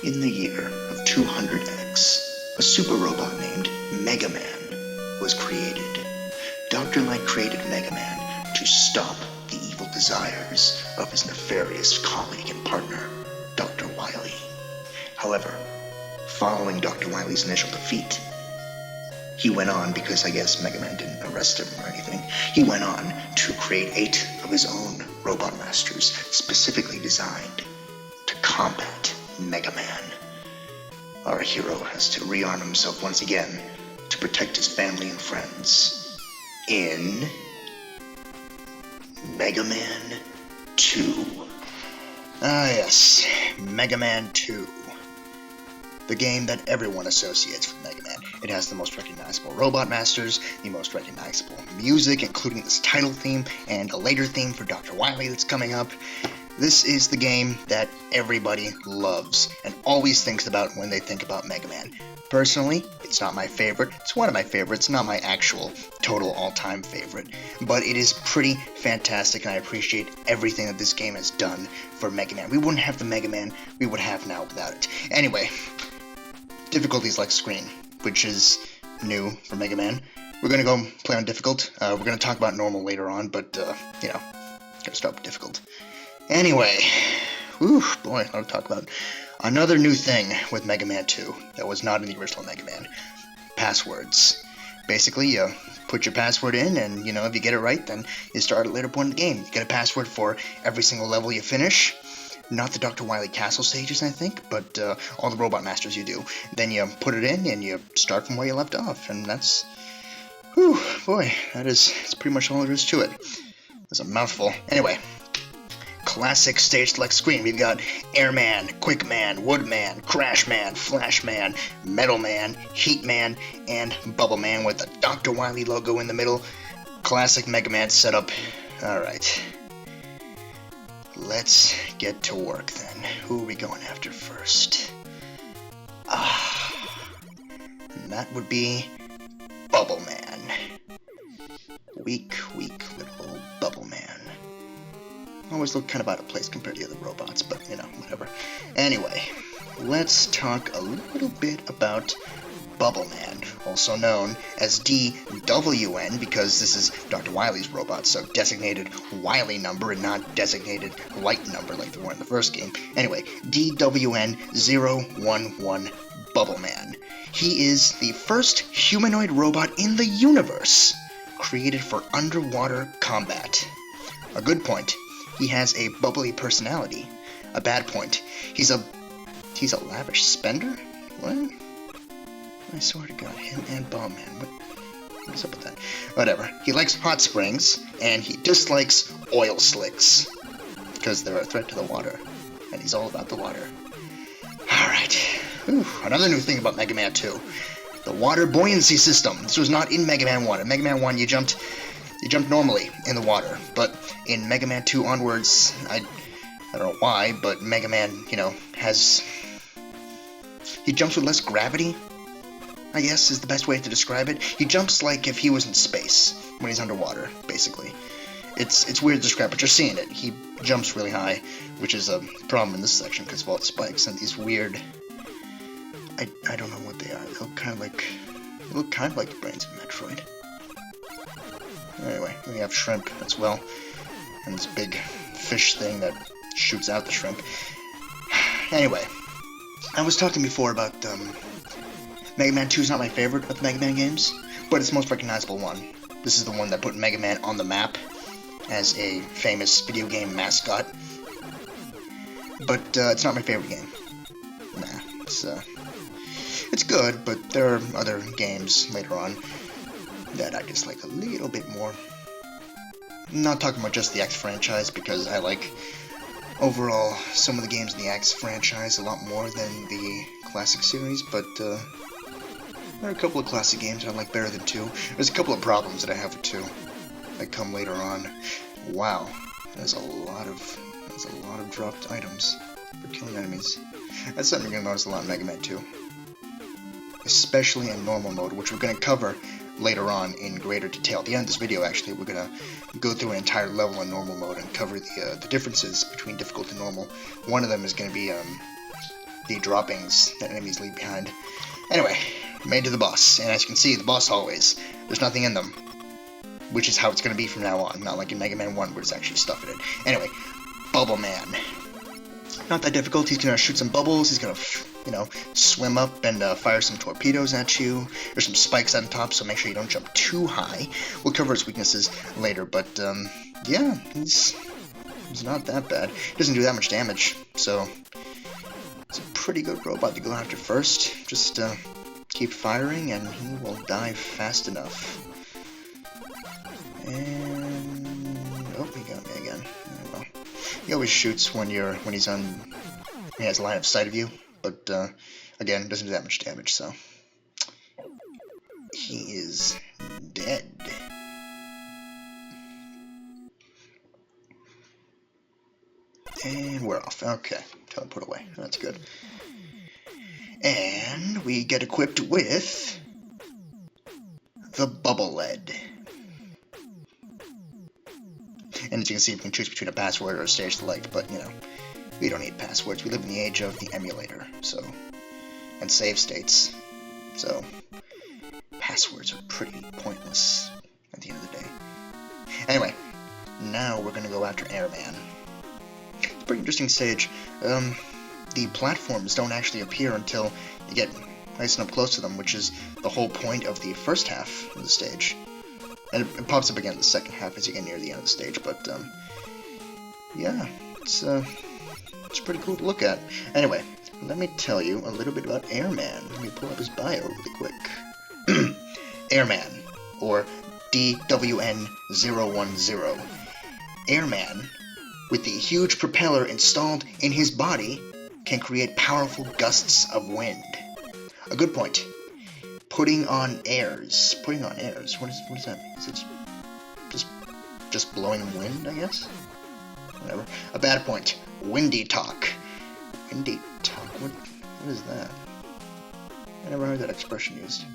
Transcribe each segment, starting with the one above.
In the year of 200X, a super robot named Mega Man was created. Dr. Light created Mega Man to stop the evil desires of his nefarious colleague and partner, Dr. Wily. However, following Dr. Wily's initial defeat, he went on, because I guess Mega Man didn't arrest him or anything, he went on to create 8 of his own robot masters specifically designed to combat Mega Man. Our hero has to rearm himself once again to protect his family and friends in Mega Man 2. Ah yes, Mega Man 2. The game that everyone associates with Mega Man. It has the most recognizable robot masters, the most recognizable music, including this title theme, and a later theme for Dr. Wily that's coming up. This is the game that everybody loves and always thinks about when they think about Mega Man. Personally, it's not my favorite. It's one of my favorites, not my actual total all-time favorite. But it is pretty fantastic, and I appreciate everything that this game has done for Mega Man. We wouldn't have the Mega Man we would have now without it. Anyway, difficulties like screen, which is new for Mega Man. We're going to go play on difficult. We're going to talk about normal later on, but, gotta start with difficult. Anyway, whew, boy, I want to talk about another new thing with Mega Man 2 that was not in the original Mega Man. Passwords. Basically, you put your password in, and, if you get it right, then you start at a later point in the game. You get a password for every single level you finish. Not the Dr. Wily Castle stages, I think, but all the Robot Masters you do. Then you put it in, and you start from where you left off, and that's... Whew, boy, that's pretty much all there is to it. That's a mouthful. Anyway, classic stage select screen. We've got Airman, Quickman, Woodman, Crashman, Flashman, Metalman, Heatman, and Bubbleman with the Dr. Wily logo in the middle. Classic Mega Man setup. Alright. Let's get to work then. Who are we going after first? And that would be Bubbleman. Weak little Bubbleman. Always look kind of out of place compared to the other robots, but, whatever. Anyway, let's talk a little bit about Bubbleman, also known as DWN, because this is Dr. Wily's robot, so designated Wily number and not designated Light number like they were in the first game. Anyway, DWN-011 Bubbleman. He is the first humanoid robot in the universe created for underwater combat. A good point, he has a bubbly personality. A bad point, he's a lavish spender? What? I swear to God, him and Bubbleman, what's up with that? Whatever. He likes hot springs, and he dislikes oil slicks, because they're a threat to the water, and he's all about the water. Alright. Another new thing about Mega Man 2. The water buoyancy system. This was not in Mega Man 1. In Mega Man 1, you jumped normally in the water, but in Mega Man 2 onwards, I don't know why, but Mega Man, he jumps with less gravity, I guess is the best way to describe it. He jumps like if he was in space when he's underwater, basically. It's weird to describe, but you're seeing it. He jumps really high, which is a problem in this section because of all the spikes and these weird... I don't know what they are. They look kind of like the brains of Metroid. Anyway, we have shrimp as well, and this big fish thing that shoots out the shrimp. Anyway, I was talking before about Mega Man 2 is not my favorite of the Mega Man games, but it's the most recognizable one. This is the one that put Mega Man on the map as a famous video game mascot. But it's not my favorite game. Nah, it's good, but there are other games later on that I dislike a little bit more. I'm not talking about just the X franchise, because I like overall some of the games in the X franchise a lot more than the classic series, but there are a couple of classic games that I like better than 2. There's a couple of problems that I have with 2 that come later on. Wow, there's a lot of dropped items for killing enemies. That's something you're gonna notice a lot in Mega Man 2. Especially in normal mode, which we're gonna cover later on in greater detail. At the end of this video, actually, we're gonna go through an entire level in normal mode and cover the differences between difficult and normal. One of them is gonna be the droppings that enemies leave behind. Anyway, made to the boss, and as you can see, the boss hallways, there's nothing in them, which is how it's going to be from now on, not like in Mega Man 1 where there's actually stuff in it. Anyway, Bubble Man. Not that difficult. He's going to shoot some bubbles, he's going to, swim up and fire some torpedoes at you. There's some spikes on top, so make sure you don't jump too high. We'll cover his weaknesses later, but, yeah, he's not that bad. He doesn't do that much damage, so it's a pretty good robot to go after first. Just, keep firing, and he will die fast enough. And... oh, he got me again. Oh, well. He always shoots when he has a line of sight of you, but again, doesn't do that much damage, so he is dead. And we're off. Okay, teleport away. That's good. And we get equipped with the Bubble Lead. And as you can see, we can choose between a password or a stage select, but, we don't need passwords. We live in the age of the emulator, and save states. So, passwords are pretty pointless at the end of the day. Anyway, now we're going to go after Airman. It's a pretty interesting stage. The platforms don't actually appear until you get nice and up close to them, which is the whole point of the first half of the stage. And it pops up again in the second half as you get near the end of the stage, but, yeah, it's pretty cool to look at. Anyway, let me tell you a little bit about Airman. Let me pull up his bio really quick. Airman, or DWN-010. Airman, with the huge propeller installed in his body, can create powerful gusts of wind. A good point. Putting on airs. What does that mean? Is it just blowing wind, I guess? Whatever. A bad point. Windy talk. Windy talk? What is that? I never heard that expression used.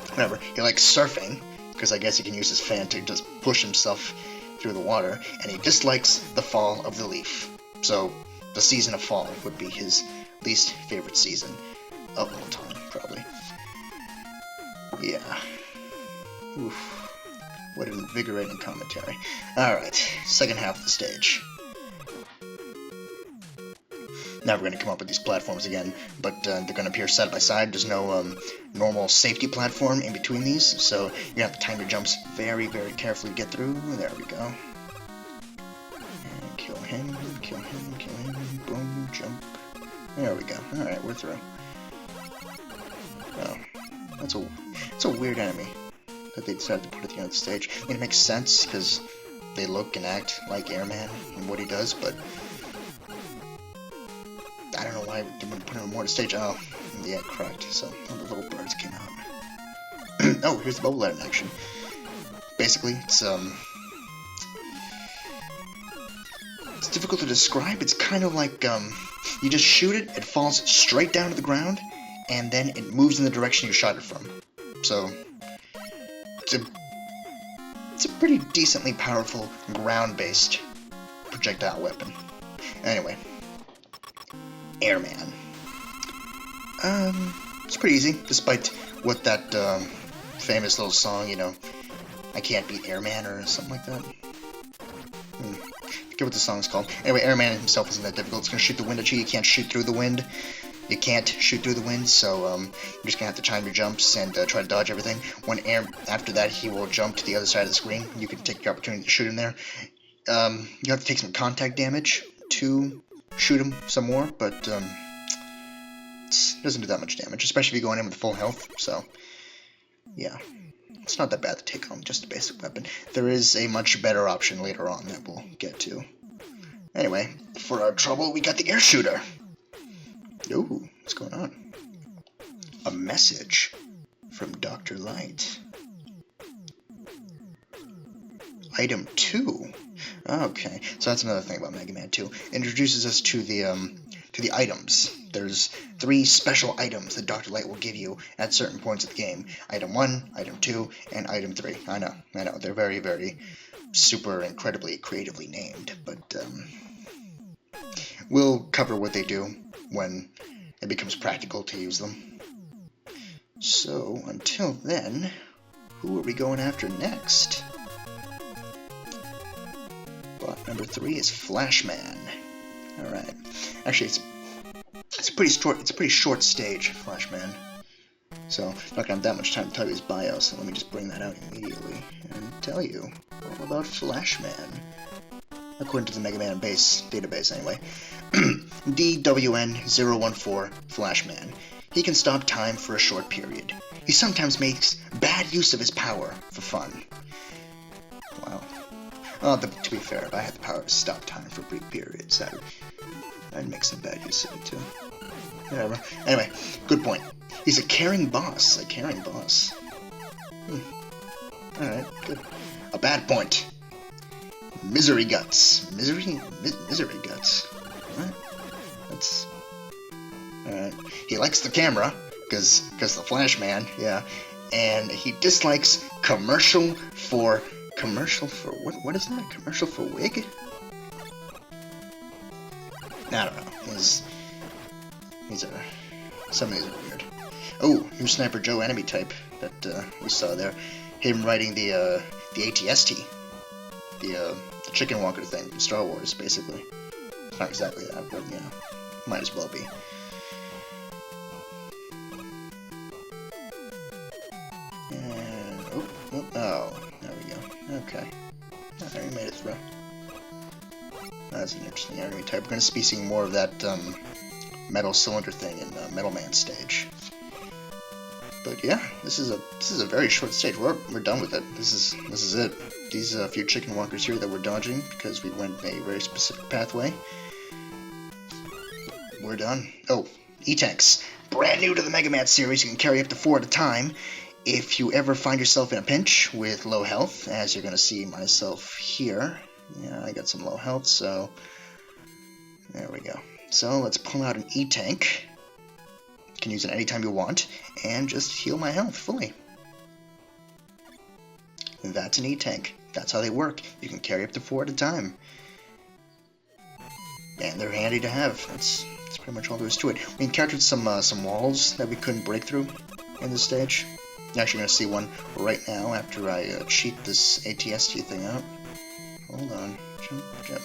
Whatever. He likes surfing, because I guess he can use his fan to just push himself through the water, and he dislikes the fall of the leaf. So, the season of fall would be his least favorite season of all time, probably. Yeah. Oof. What an invigorating commentary. Alright, second half of the stage. Now we're going to come up with these platforms again, but they're going to appear side by side. There's no normal safety platform in between these, so you have to time your jumps very, very carefully to get through. There we go. And kill him, boom, jump. There we go. Alright, we're through. Oh, that's a weird enemy that they decided to put at the end of the stage. I mean, it makes sense, because they look and act like Airman and what he does, but I don't know why they wouldn't put him more to stage. Oh, yeah, correct. So, all the little birds came out. Oh, here's the Bubble Lead in action. Basically, it's difficult to describe. It's kind of like, you just shoot it, it falls straight down to the ground, and then it moves in the direction you shot it from. So, it's a pretty decently powerful ground-based projectile weapon. Anyway, Airman. It's pretty easy, despite what that famous little song, I can't beat Airman or something like that. Forget what the song's called. Anyway, Airman himself isn't that difficult. It's gonna shoot the wind at you. You can't shoot through the wind. You can't shoot through the wind, so you're just gonna have to time your jumps and try to dodge everything. After that, he will jump to the other side of the screen. You can take your opportunity to shoot him there. You have to take some contact damage to shoot him some more, but it doesn't do that much damage, especially if you're going in with full health. So yeah, it's not that bad to take on just a basic weapon. There is a much better option later on that we'll get to. Anyway, for our trouble, we got the air shooter. Ooh, what's going on? A message from Dr. Light. Item 2. Okay, so that's another thing about Mega Man 2. It introduces us to the items. There's 3 special items that Dr. Light will give you at certain points of the game. Item 1, Item 2, and Item 3. I know. They're very, very super incredibly creatively named, but we'll cover what they do when it becomes practical to use them. So, until then, who are we going after next? Bot number 3 is Flashman. Alright. Actually, it's a pretty short stage, Flashman. So, not gonna have that much time to tell you his bio, so let me just bring that out immediately and tell you all about Flashman. According to the Mega Man base database, anyway. DWN014 Flashman. He can stop time for a short period. He sometimes makes bad use of his power for fun. Wow. Oh, to be fair, if I had the power to stop time for brief periods, I'd make some bad use of it too. Whatever. Anyway, good point. He's a caring boss. Alright, good. A bad point. Misery Guts. Misery Guts. What? That's... Alright. He likes the camera, because the Flashman, yeah. And he dislikes commercial for what is that? Commercial for wig? I don't know. Some of these are weird. Oh, new Sniper Joe enemy type that we saw there. Him riding the ATST. The chicken walker thing from Star Wars, basically. It's not exactly that, but yeah, might as well be. And oh, there we go. Okay, I already made it through. That's an interesting enemy type. We're going to be seeing more of that metal cylinder thing in Metal Man stage. But yeah, this is a very short stage. We're done with it. This is it. These few chicken walkers here that we're dodging because we went a very specific pathway. We're done. Oh, E-Tanks. Brand new to the Mega Man series. You can carry up to 4 at a time. If you ever find yourself in a pinch with low health, as you're going to see myself here. Yeah, I got some low health, so there we go. So let's pull out an E-Tank. You can use it anytime you want, and just heal my health fully. And that's an E-Tank. That's how they work. You can carry up to 4 at a time. And they're handy to have. That's pretty much all there is to it. We encountered some walls that we couldn't break through in this stage. You're actually going to see one right now after I cheat this ATST thing out. Hold on.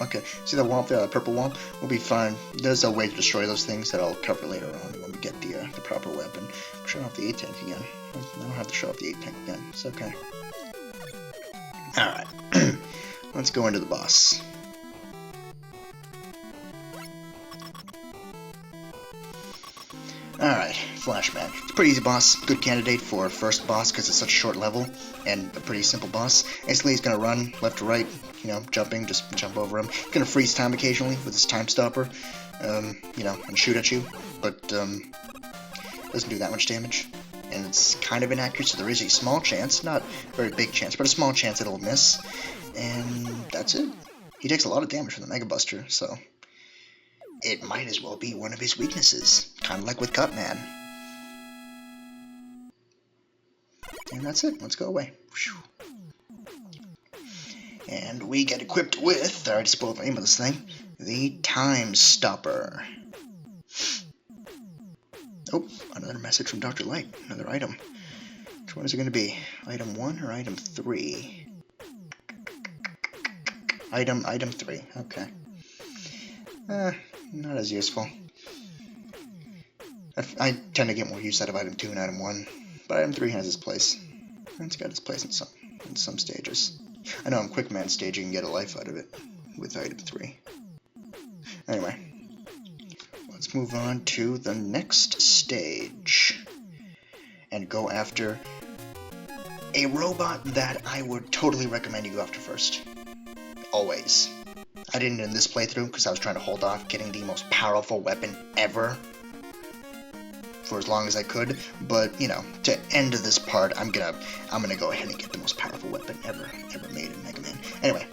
Okay, see that wall up there, that purple wall? We'll be fine. There's a way to destroy those things that I'll cover later on when we get the proper weapon. Show off the A-Tank again. I don't have to show off the A-Tank again. It's okay. Alright. Let's go into the boss. Alright, Flashman. It's a pretty easy boss. Good candidate for first boss because it's such a short level and a pretty simple boss. Basically, he's going to run left to right, you know, jumping, just jump over him. He's going to freeze time occasionally with his time stopper, you know, and shoot at you, but doesn't do that much damage. And it's kind of inaccurate, so there is a small chance, not a very big chance, but a small chance that it'll miss. And that's it. He takes a lot of damage from the Mega Buster, so it might as well be one of his weaknesses, kind of like with Cutman. And that's it. Let's go away. And we get equipped with, I already spoiled the name of this thing, the Time Stopper. Oh, another message from Dr. Light. Another item. Which one is it going to be? Item 1 or item 3? Item 3. Okay. Not as useful. I tend to get more use out of item 2 and item 1, but item 3 has its place. It's got its place in some stages. I know in Quick Man stage you can get a life out of it with item 3. Anyway, let's move on to the next stage and go after a robot that I would totally recommend you go after first. Always. I didn't in this playthrough because I was trying to hold off getting the most powerful weapon ever for as long as I could, but you know, to end this part, I'm gonna go ahead and get the most powerful weapon ever made in Mega Man. Anyway,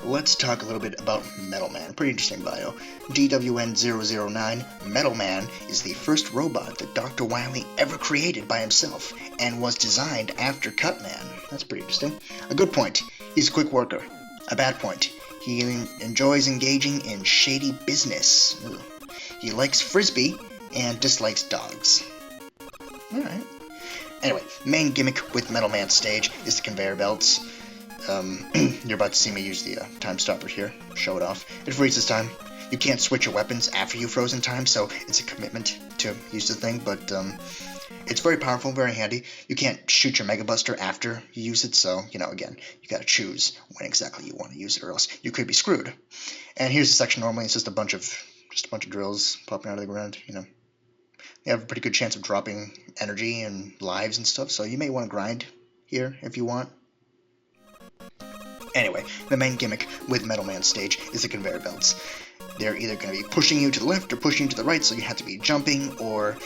let's talk a little bit about Metal Man. Pretty interesting bio. DWN009, Metal Man is the first robot that Dr. Wily ever created by himself and was designed after Cutman. That's pretty interesting. A good point, he's a quick worker. A bad point, he enjoys engaging in shady business. Ugh. He likes frisbee and dislikes dogs. Alright. Anyway, main gimmick with Metal Man stage is the conveyor belts. You're about to see me use the time stopper here. Show it off. It freezes time. You can't switch your weapons after you've frozen time, so it's a commitment to use the thing, but it's very powerful, very handy. You can't shoot your Mega Buster after you use it, so, you know, again, you gotta choose when exactly you want to use it, or else you could be screwed. And here's the section normally. It's just a bunch of drills popping out of the ground, you know. They have a pretty good chance of dropping energy and lives and stuff, so you may want to grind here if you want. Anyway, the main gimmick with Metal Man stage is the conveyor belts. They're either going to be pushing you to the left or pushing you to the right, so you have to be jumping or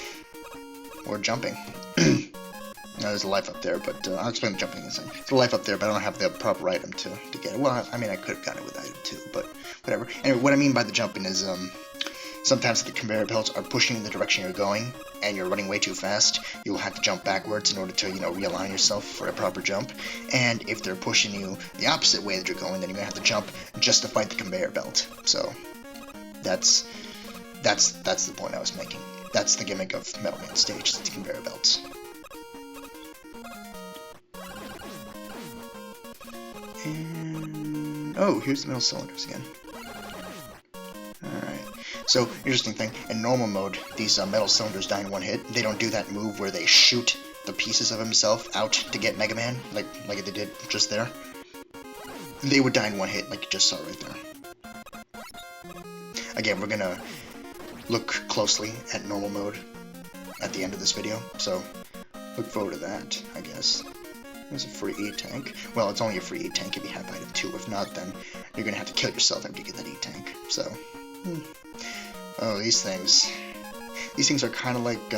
jumping. Now, there's a life up there, but I'll explain the jumping in a second. There's a life up there, but I don't have the proper item to get it. Well, I mean, I could have gotten it with item too, but whatever. Anyway, what I mean by the jumping is sometimes the conveyor belts are pushing in the direction you're going, and you're running way too fast. You'll have to jump backwards in order to, you know, realign yourself for a proper jump. And if they're pushing you the opposite way that you're going, then you're gonna have to jump just to fight the conveyor belt. So that's the point I was making. That's the gimmick of Metal Man stage, the conveyor belts. And oh, here's the metal cylinders again. Alright. So, interesting thing, in normal mode, these metal cylinders die in one hit. They don't do that move where they shoot the pieces of himself out to get Mega Man, like they did just there. They would die in one hit, like you just saw right there. Again, we're gonna look closely at normal mode at the end of this video, so look forward to that, I guess. There's a free E-tank. Well, it's only a free E-tank if you have item 2. If not, then you're gonna have to kill yourself after you get that E-tank, so... Oh, these things. These things are kind of like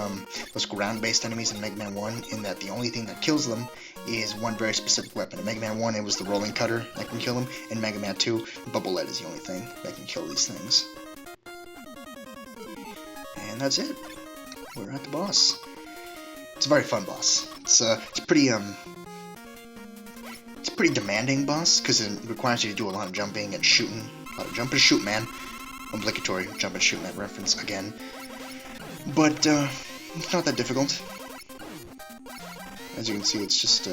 those ground-based enemies in Mega Man 1, in that the only thing that kills them is one very specific weapon. In Mega Man 1, it was the rolling cutter that can kill them. In Mega Man 2, Bubble Lead is the only thing that can kill these things. And that's it. We're at the boss. It's a very fun boss. It's a pretty demanding boss, because it requires you to do a lot of jumping and shooting. A lot of jump and shoot, man. Obligatory jump and shoot, man reference again. But, it's not that difficult. As you can see, it's just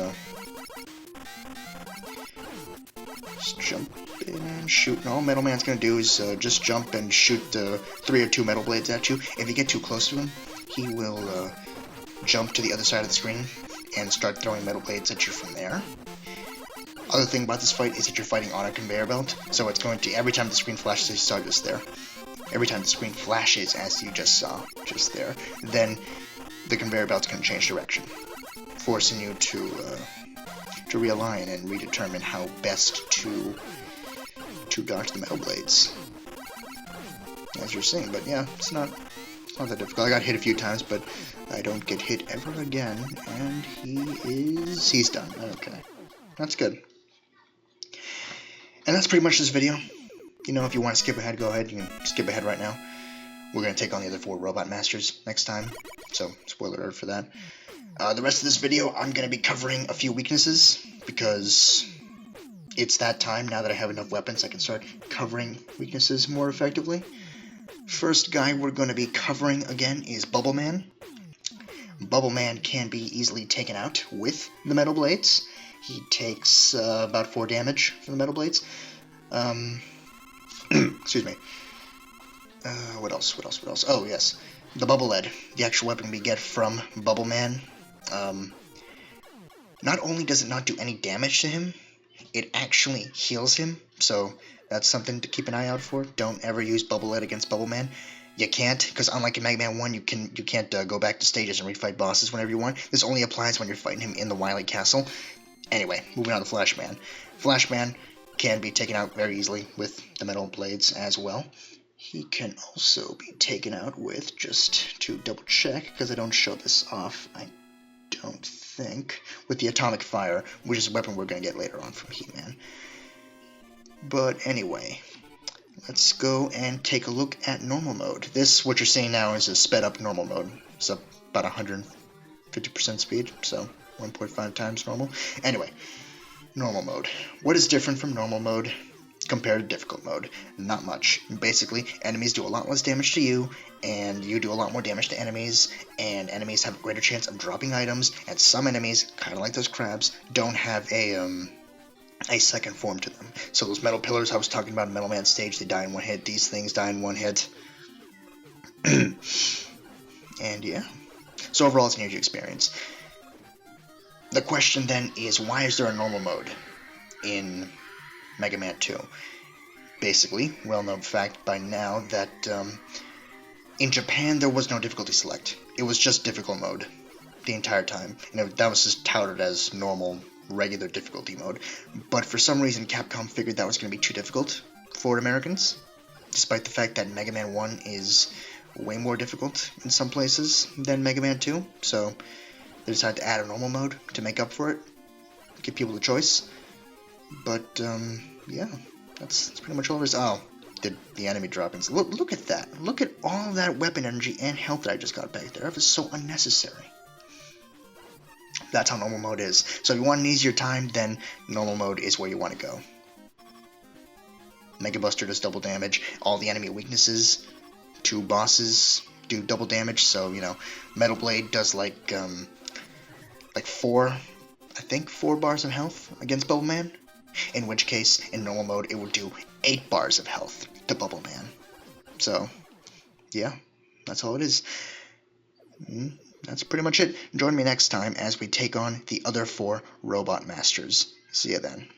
jump and shoot. And all Metal Man's gonna do is just jump and shoot 3 or 2 metal blades at you. If you get too close to him, he will jump to the other side of the screen and start throwing metal blades at you from there. Other thing about this fight is that you're fighting on a conveyor belt, so it's going to, every time the screen flashes, you saw just there. Every time the screen flashes, as you just saw, just there, then the conveyor belt's going to change direction, forcing you to realign and redetermine how best to dodge the metal blades, as you're seeing. But yeah, it's not that difficult. I got hit a few times, but I don't get hit ever again, and he's done. Okay, that's good. And that's pretty much this video. You know, if you want to skip ahead, go ahead. You can skip ahead right now. We're going to take on the other 4 Robot Masters next time. So, spoiler alert for that. The rest of this video, I'm going to be covering a few weaknesses, because it's that time. Now that I have enough weapons, I can start covering weaknesses more effectively. First guy we're going to be covering again is Bubble Man. Bubble Man can be easily taken out with the metal blades. He takes about 4 damage from the metal blades. Excuse me. What else? Oh, yes. The Bubble Lead, the actual weapon we get from Bubble Man. Not only does it not do any damage to him, it actually heals him. So that's something to keep an eye out for. Don't ever use Bubble Lead against Bubble Man. You can't, because unlike in Mega Man 1, you can't go back to stages and refight bosses whenever you want. This only applies when you're fighting him in the Wily Castle. Anyway, moving on to Flashman. Flashman can be taken out very easily with the metal blades as well. He can also be taken out with, just to double check, because I don't show this off, I don't think, with the Atomic Fire, which is a weapon we're going to get later on from He-Man. But anyway, let's go and take a look at normal mode. This, what you're seeing now, is a sped up normal mode. It's about 150% speed, so 1.5 times normal. Anyway, normal mode. What is different from normal mode compared to difficult mode? Not much. Basically, enemies do a lot less damage to you, and you do a lot more damage to enemies, and enemies have a greater chance of dropping items, and some enemies, kind of like those crabs, don't have a second form to them. So those metal pillars I was talking about in Metal Man stage, they die in one hit. These things die in one hit. And yeah. So overall, it's an huge experience. The question then is, why is there a normal mode in Mega Man 2? Basically, well-known fact by now that in Japan there was no difficulty select. It was just difficult mode the entire time. And that was just touted as normal, regular difficulty mode. But for some reason, Capcom figured that was going to be too difficult for Americans, despite the fact that Mega Man 1 is way more difficult in some places than Mega Man 2. So they decided to add a normal mode to make up for it, give people the choice. But yeah, that's pretty much all there is. Oh, the enemy droppings. Look at that. Look at all that weapon energy and health that I just got back there. That was so unnecessary. That's how normal mode is. So if you want an easier time, then normal mode is where you want to go. Mega Buster does double damage. All the enemy weaknesses, 2 bosses do double damage. So, you know, Metal Blade does like 4 bars of health against Bubble Man. In which case, in normal mode, it will do 8 bars of health to Bubble Man. So, yeah, that's all it is. That's pretty much it. Join me next time as we take on the other 4 Robot Masters. See ya then.